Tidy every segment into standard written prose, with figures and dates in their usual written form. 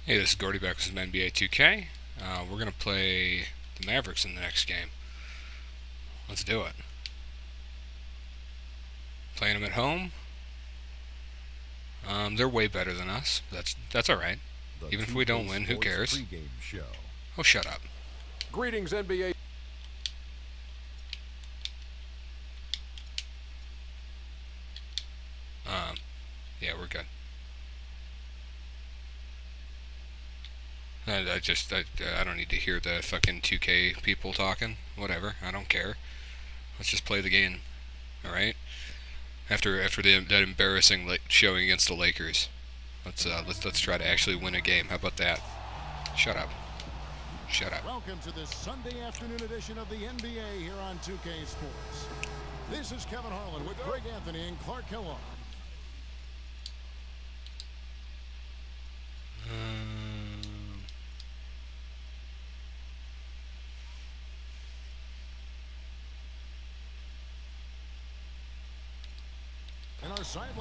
Hey, this is Gordy back with some NBA2k. We're going to play the Mavericks in the next game. Let's do it. Playing them at home. They're way better than us. That's all right. Even if we don't win, who cares? Oh, shut up. Greetings, NBA. Yeah, we're good. I don't need to hear the fucking 2K people talking. Whatever, I don't care. Let's just play the game. All right. After that embarrassing showing against the Lakers, let's try to actually win a game. How about that? Shut up. Shut up. Welcome to this Sunday afternoon edition of the NBA here on 2K Sports. This is Kevin Harlan with Greg Anthony and Clark Kellogg.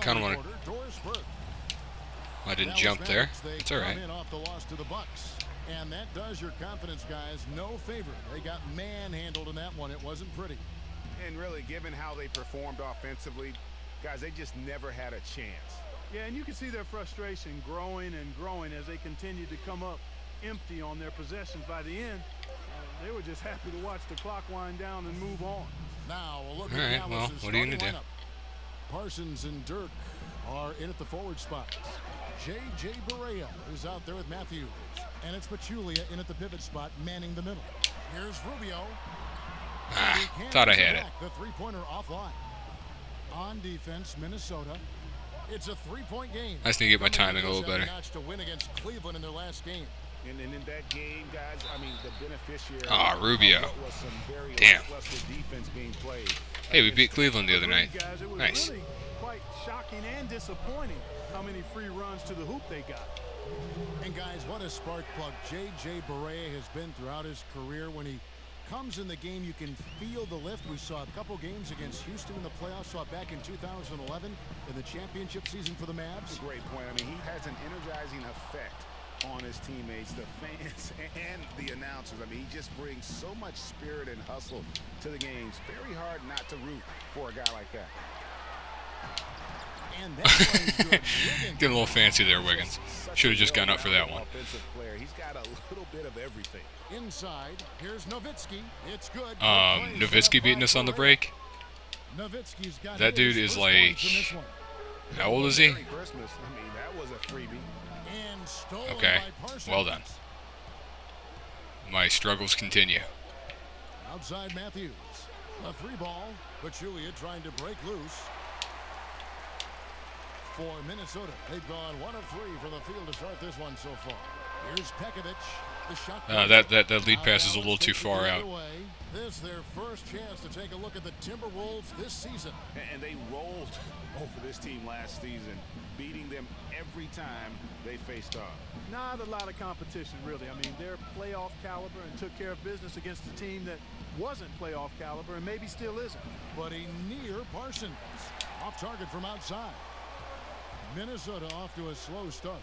Kind of want to. I didn't jump there. It's all right. Off the loss to the Bucks, and that does your confidence guys no favor. They got manhandled in that one. It wasn't pretty. And really, given how they performed offensively, guys, they just never had a chance. Yeah, and you can see their frustration growing and growing as they continue to come up empty on their possessions. By the end, they were just happy to watch the clock wind down and move on. Now we'll look all at right, well, what are you going to do? Parsons and Dirk are in at the forward spot. J.J. Barea is out there with Matthews. And it's Pachulia in at the pivot spot, manning the middle. Here's Rubio. Thought I had it. The three-pointer offline. On defense, Minnesota. It's a three-point game. I just need to get my timing a little better. To win against Cleveland in their last game. And in that game, guys, I mean, the beneficiary. Rubio. Was some very damn. Defense being played. Hey, we beat Cleveland the other night. Guys, it was nice. Really quite shocking and disappointing how many free runs to the hoop they got. And guys, what a spark plug J.J. Barea has been throughout his career. When he comes in the game, you can feel the lift. We saw a couple games against Houston in the playoffs. Saw it back in 2011 in the championship season for the Mavs. That's a great point. I mean, he has an energizing effect on his teammates, the fans, and the announcers. I mean, he just brings so much spirit and hustle to the games. Very hard not to root for a guy like that. And that's good. Getting a little fancy there, Wiggins. Should have just gone up for that one. Player. He's got a little bit of everything. Inside, here's Nowitzki. It's good. Nowitzki beating us on the break. Nowitzki's got that dude is like, how old is he? Merry Christmas. I mean, that was a freebie. Okay, well done. My struggles continue. Outside Matthews. A free ball. Pachulia trying to break loose. For Minnesota, they've gone 1 of 3 from the field to start this one so far. Here's Pekovic. The shot. That lead pass is a little too far out. This is their first chance to take a look at the Timberwolves this season. And they rolled over this team last season, beating them every time they faced off. Not a lot of competition, really. I mean, they're playoff caliber and took care of business against a team that wasn't playoff caliber and maybe still isn't. But a near Parsons. Off target from outside. Minnesota off to a slow start.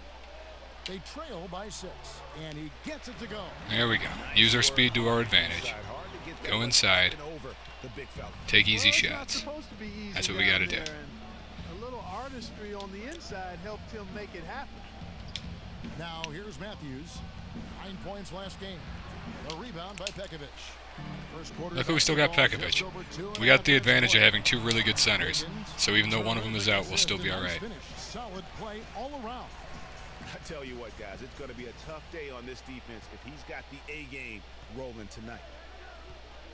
They trail by 6, and he gets it to go. There we go. Use our speed to our advantage. Go inside. Take easy shots. That's what we got to do. A little artistry on the inside helped him make it happen. Now here's Matthews. 9 points last game. A rebound by Pekovic. Look who we still got Pekovic. We got the advantage of having 2 really good centers. So even though one of them is out, we'll still be all right. Solid play all around. I tell you what, guys, it's going to be a tough day on this defense if he's got the A game rolling tonight.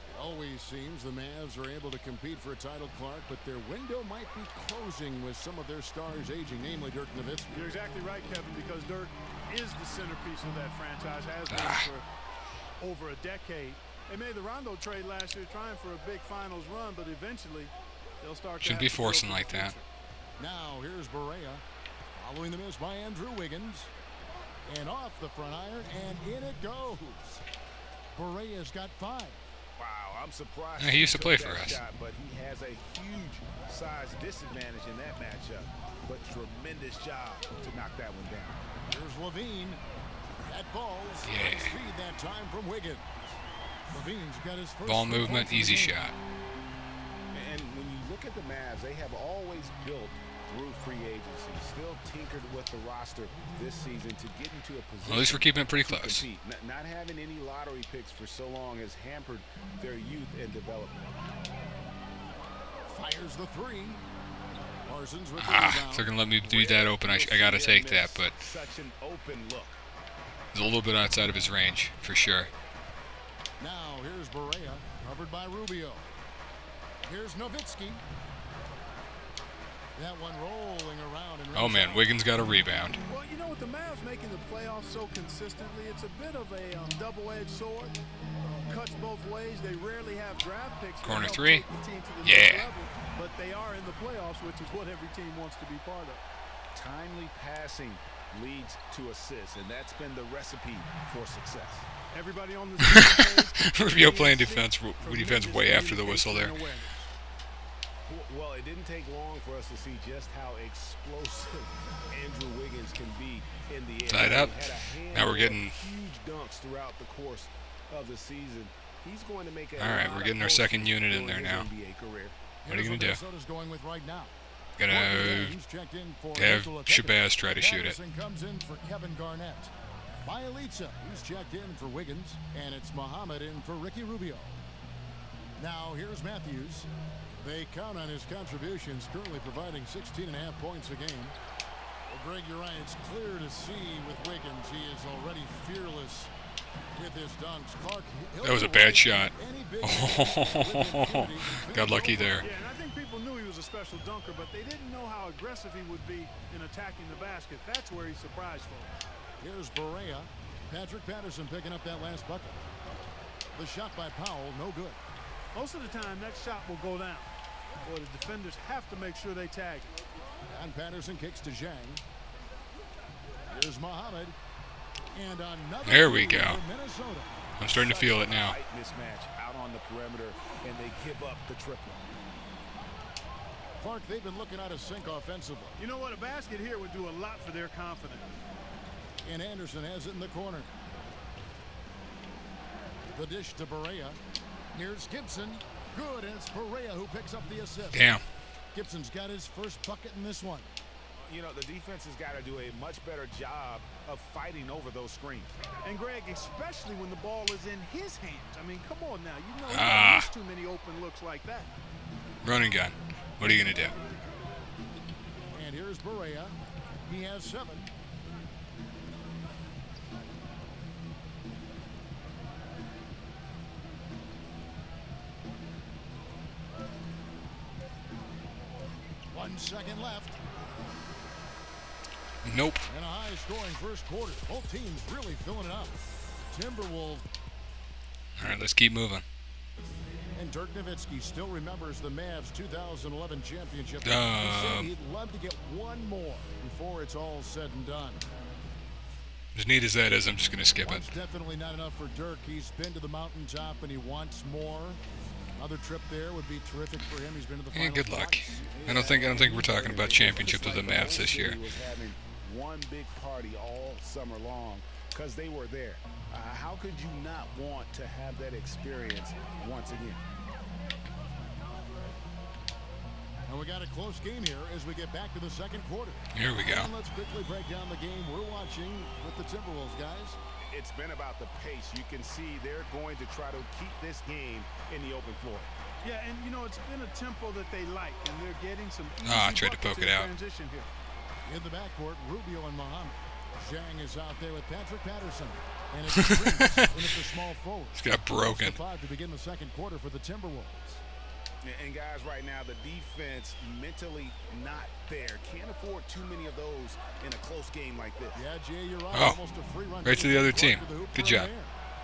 It always seems the Mavs are able to compete for a title, Clark, but their window might be closing with some of their stars aging, namely Dirk Nowitzki. You're exactly right, Kevin, because Dirk is the centerpiece of that franchise, has been for over a decade. They made the Rondo trade last year trying for a big finals run, but eventually they'll start. Shouldn't be forcing like that. Now here's Barea. Following the miss by Andrew Wiggins. And off the front iron, and in it goes. Barea's got 5. Wow, I'm surprised. Yeah, he used to play for us. Shot, but he has a huge size disadvantage in that matchup. But tremendous job to knock that one down. Here's Levine. That ball's Yeah. nice feed that time from Wiggins. Levine's got his first Ball 3 movement, points of the easy game. shot. And when you look at the Mavs, they have always built through free agency. Still tinkered with the roster this season to get into a position. At least we're keeping it pretty to close. compete. Not having any lottery picks for so long has hampered their youth and development. Fires the 3. Parsons with the Ah, rebound. if they're gonna let me do that open, I gotta take that, but Such an open look. it's a little bit outside of his range for sure. Now here's Barea, covered by Rubio. Here's Nowitzki. That one rolling around and Oh man, Wiggins got a rebound. Well, you know, with the Mavs making the playoffs so consistently, it's a bit of a double-edged sword. Cuts both ways. They rarely have draft picks. to Corner help 3. take the team to the Yeah. next level, but they are in the playoffs, which is what every team wants to be part of. Timely passing leads to assists, and that's been the recipe for success. Everybody on the same page. Rubio playing defense way after the whistle there. Well, it didn't take long for us to see just how explosive Andrew Wiggins can be in the air. Tied up. He had a handful Now we're of getting. huge dunks throughout the course of the season. He's going to make a All right, lot we're of getting our posts second unit in during there his now. NBA career. What are you gonna do? Minnesota's going with right now. Gonna He's checked in for have Nikola Shabazz Jokic. try to shoot it. Patterson comes in for Kevin Garnett. Bielitsa, he's checked in for Wiggins, and it's Muhammad in for Ricky Rubio. Now here's Matthews. They count on his contributions, currently providing 16.5 points a game. Well, Greg, you're right. It's clear to see with Wiggins, he is already fearless with his dunks. Clark, That was a bad shot. Got lucky there. Yeah, and I think people knew he was a special dunker, but they didn't know how aggressive he would be in attacking the basket. That's where he surprised folks. Here's Barea. Patrick Patterson picking up that last bucket. The shot by Powell, no good. Most of the time, that shot will go down. Boy, the defenders have to make sure they tag it. And Patterson kicks to Zhang. Here's Muhammad. And another There we three go. for Minnesota. I'm starting to feel it now. Tight mismatch out on the perimeter, and they give up the triple. Clark, they've been looking out of sync offensively. You know what? A basket here would do a lot for their confidence. And Anderson has it in the corner. The dish to Barea. Here's Gibson. Good, and it's Barea who picks up the assist. Damn. Gibson's got his first bucket in this one. You know, the defense has got to do a much better job of fighting over those screens. And Greg, especially when the ball is in his hands. I mean, come on now. You know, he Ah. don't miss too many open looks like that. Run and gun. What are you gonna do? And here's Barea. He has 7. One second left. Nope. And a high-scoring first quarter. Both teams really filling it up. Timberwolves All right, let's keep moving. and Dirk Nowitzki still remembers the Mavs 2011 championship. He said he'd love to get one more before it's all said and done. As neat as that is, I'm just gonna skip it. One's definitely not enough for Dirk. He's been to the mountaintop and he wants more. Another trip there would be terrific for him. He's been to the final. Good luck. I don't think we're talking about championships with the Mavs this year. He was having one big party all summer long because they were there. How could you not want to have that experience once again? And we got a close game here as we get back to the second quarter. Here we go. And let's quickly break down the game we're watching with the Timberwolves, guys. It's been about the pace. You can see they're going to try to keep this game in the open floor. Yeah, and you know, it's been a tempo that they like, and they're getting some easy I tried to buckets poke in it out. transition here. In the backcourt, Rubio and Muhammad. Zhang is out there with Patrick Patterson. And it's Prince, and it's a small forward. It's got broken. 5 to begin the second quarter for the Timberwolves. And guys, right now, the defense mentally not there. Can't afford too many of those in a close game like this. Yeah, Jay, you're right. Oh, Almost a free run. right to the other team. Good job.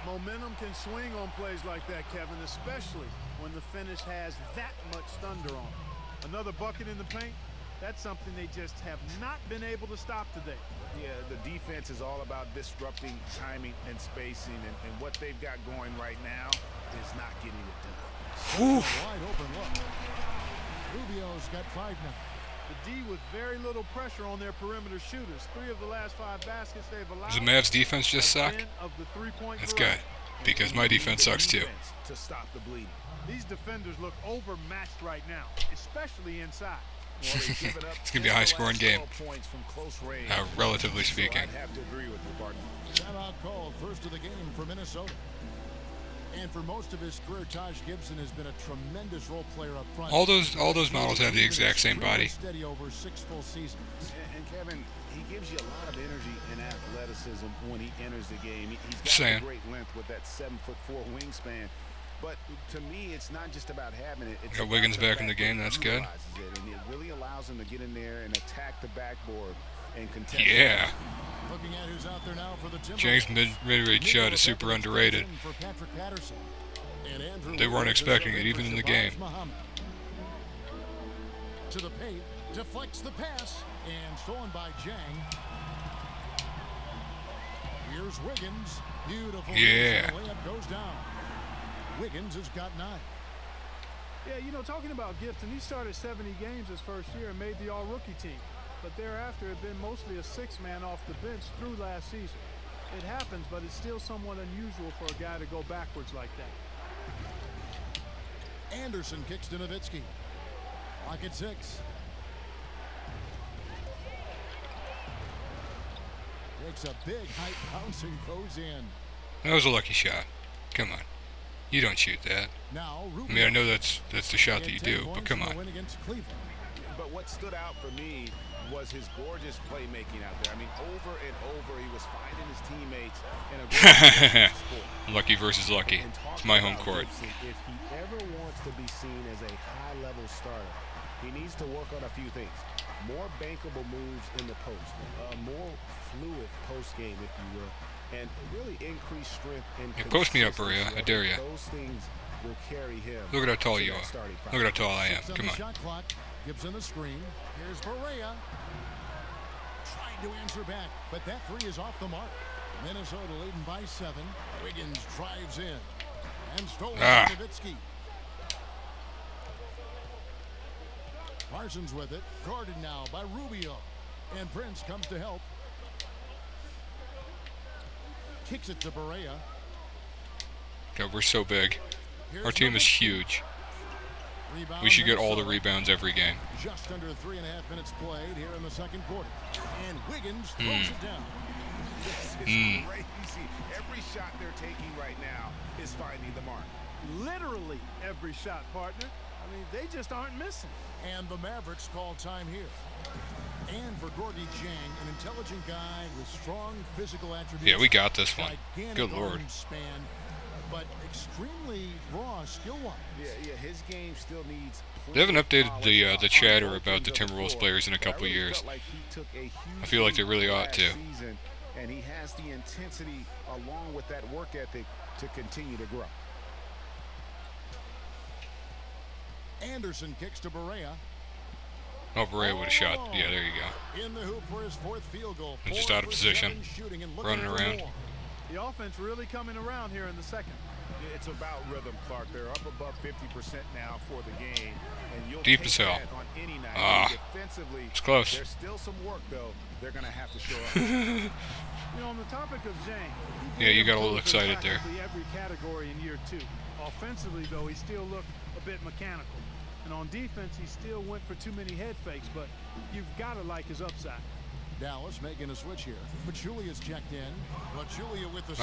Momentum can swing on plays like that, Kevin, especially when the finish has that much thunder on it. Another bucket in the paint, that's something they just have not been able to stop today. Yeah, the defense is all about disrupting timing and spacing, and what they've got going right now is not getting it done. Wide open look. Rubio's got 5 now. The D with very little pressure on their perimeter shooters. 3 of the last 5 baskets they've allowed. Does the Mavs defense just suck? That's good, because my defense sucks too. To stop the bleeding. These defenders look overmatched right now, especially inside. It's going to be a high-scoring game, relatively speaking. I'd have to agree with you, partner. Timeout called, first of the game for Minnesota. And for most of his career, Taj Gibson has been a tremendous role player up front. All those models have the exact same body. Steady over 6 full seasons. And Kevin, he gives you a lot of energy and athleticism when he enters the game. He's got a great length with that 7'4" wingspan. But to me, it's not just about having it. It's got Wiggins back in the game. That's good. And it really allows him to get in there and attack the backboard and contest. Yeah. Looking at who's out there now for the James' mid-range shot is super underrated. They weren't expecting it, even in the game. To the paint, deflects the pass, and stolen by Jang. Here's Wiggins. Beautiful. Yeah. The layup goes down. Wiggins has got 9. Yeah, you know, talking about Gibson, he started 70 games his first year and made the all-rookie team. But thereafter, it had been mostly a 6-man off the bench through last season. It happens, but it's still somewhat unusual for a guy to go backwards like that. Anderson kicks to Nowitzki. Clock at 6. Takes a big height bounce and goes in. That was a lucky shot. Come on. You don't shoot that. Now, I mean, I know that's the shot that you do, but come on. But what stood out for me was his gorgeous playmaking out there. I mean, over and over, he was finding his teammates in a great score. Lucky versus lucky. It's my home court. If he ever wants to be seen as a high-level starter, he needs to work on a few things. More bankable moves in the post, more fluid post game, if you will, and really increased strength and post me up, Maria. I dare you. Those things will carry him. Look at how tall you are. Look at how tall I am. Come on. Shot clock. Gibson the screen. Here's Barea. Trying to answer back, but that 3 is off the mark. Minnesota leading by 7. Wiggins drives in. And stolen by Nowitzki. Parsons with it. Guarded now by Rubio. And Prince comes to help. Kicks it to Barea. God, we're so big. Our team is huge. We should get all the rebounds every game. Just under 3.5 minutes played here in the second quarter. And Wiggins throws it down. This is crazy. Every shot they're taking right now is finding the mark. Literally every shot, partner. I mean, they just aren't missing. And the Mavericks call time here. And for Gorgie Jang, an intelligent guy with strong physical attributes. Yeah, we got this one. Good Lord. Span, but extremely raw skill-wise. Yeah, his game still needs. They haven't updated the chatter about the Timberwolves players in a couple of years. I feel like they really ought to. And he has the intensity along with that work ethic to continue to grow. Anderson kicks to Barea. Oh, Barea would have shot. Yeah, there you go. In the hoop for his 4th field goal. Just out of position, running around. The offense really coming around here in the second. It's about rhythm, Clark. They're up above 50% now for the game. And you'll deep as hell. On any night. Defensively, it's close. There's still some work, though. They're going to have to show up. You know, on the topic of Zhang. Yeah, you got a little excited there. Every category in year 2. Offensively, though, he still looked a bit mechanical. And on defense, he still went for too many head fakes, but you've got to like his upside. Dallas making a switch here. Pachulia's checked in. Pachulia with the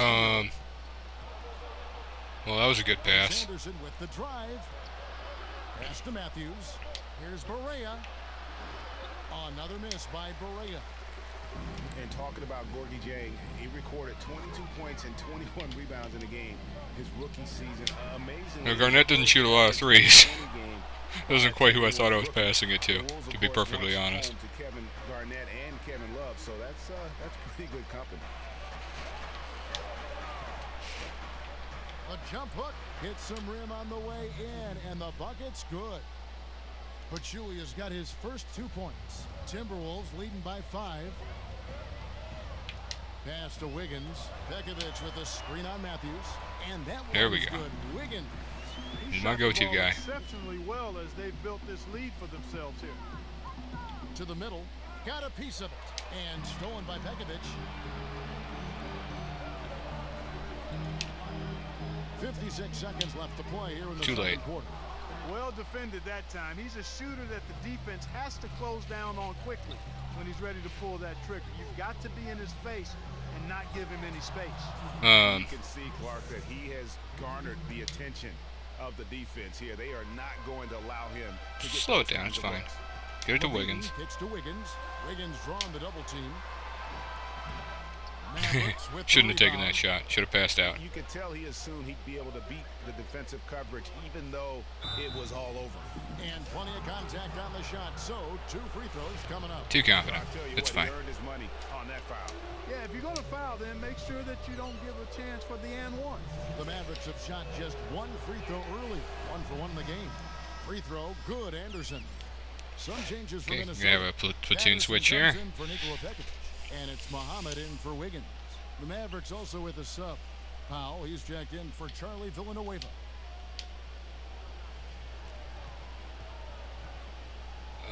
well, that was a good pass. Anderson with the drive. Pass to Matthews. Here's Barea. Another miss by Barea. And talking about Gorgie Jang, he recorded 22 points and 21 rebounds in the game his rookie season. Amazing. Now, Garnett doesn't shoot a lot of threes. That wasn't quite who I thought I was passing it to be perfectly honest. To Kevin Garnett and Kevin Love, so that's pretty good company. A jump hook hits some rim on the way in, and the bucket's good. Pachulia's got his first 2 points. Timberwolves leading by 5. Pass to Wiggins. Pekovic with a screen on Matthews, and that there we go. Good. Wiggins. He's my go-to guy. Exceptionally well as they've built this lead for themselves here. To the middle. Got a piece of it. And stolen by Pekovic. 56 seconds left to play here in the second quarter. Well defended that time. He's a shooter that the defense has to close down on quickly when he's ready to pull that trigger. You've got to be in his face and not give him any space. You can see, Clark, that he has garnered the attention of the defense here. They are not going to allow him to get slow it down. It's fine. Get it to Wiggins. Kicks to Wiggins. Wiggins drawing the double team. Shouldn't have taken that shot. Should have passed out. You could tell he assumed he'd be able to beat the defensive coverage, even though it was all over. And plenty of contact on the shot. So 2 free throws coming up. Too confident. It's fine. He earned his money on that foul. Yeah, if you're going to foul, then make sure that you don't give a chance for the and one. The Mavericks have shot just 1 free throw early. 1 for 1 in the game. Free throw, good, Anderson. Some changes for Minnesota. We're going to have a platoon switch here. And it's Muhammad in for Wiggins. The Mavericks also with a sub. Powell, he's jacked in for Charlie Villanueva.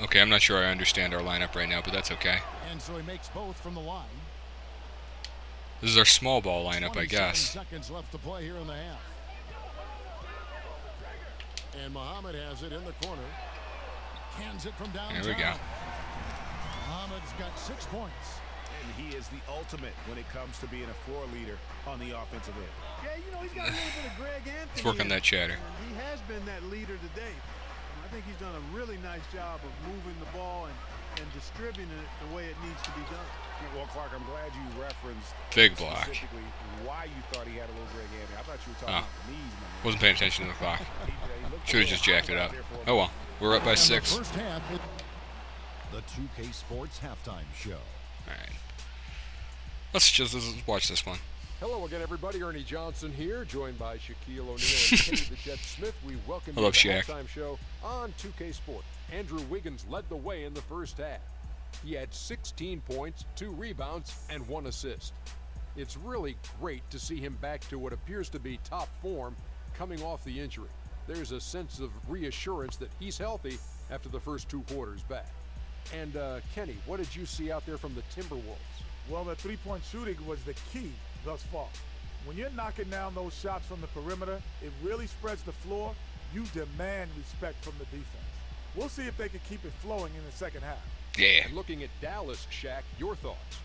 Okay, I'm not sure I understand our lineup right now, but that's okay. And so he makes both from the line. This is our small ball lineup, I guess. seconds left to play here in the half. And Muhammad has it in the corner. Hands it from downtown. There we go. Muhammad's got 6 points. And he is the ultimate when it comes to being a floor leader on the offensive end. Yeah, you know, he's got a little bit of Greg Anthony. Let's work on that chatter. He has been that leader today. I think he's done a really nice job of moving the ball and distributing it the way it needs to be done. Well, Clark, I'm glad you referenced big block. Specifically why you thought he had a little Greg Anthony. I thought you were talking about the knees, man. Wasn't paying attention to the clock. Should have just jacked it up. Oh well, we're up by 6. First half, the 2K Sports halftime show. All right. Let's watch this one. Hello again, everybody. Ernie Johnson here, joined by Shaquille O'Neal and Kenny the Jet Smith. We welcome you to the halftime show on 2K Sport. Andrew Wiggins led the way in the first half. He had 16 points, 2 rebounds, and 1 assist. It's really great to see him back to what appears to be top form coming off the injury. There's a sense of reassurance that he's healthy after the first 2 quarters back. And Kenny, what did you see out there from the Timberwolves? Well, the three-point shooting was the key thus far. When you're knocking down those shots from the perimeter, it really spreads the floor. You demand respect from the defense. We'll see if they can keep it flowing in the second half. Yeah. And looking at Dallas, Shaq, your thoughts?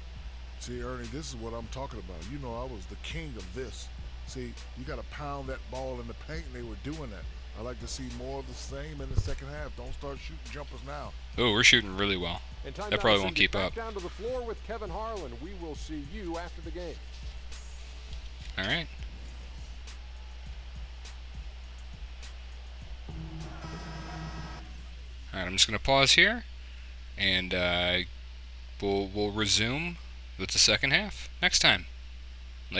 See, Ernie, this is what I'm talking about. You know, I was the king of this. See, you got to pound that ball in the paint, and they were doing that. I like to see more of the same in the second half. Don't start shooting jumpers now. Oh, we're shooting really well. That probably won't keep up. Down to the floor with Kevin Harlan. We will see you after the game. All right. All right, I'm just going to pause here, and we'll resume with the second half next time.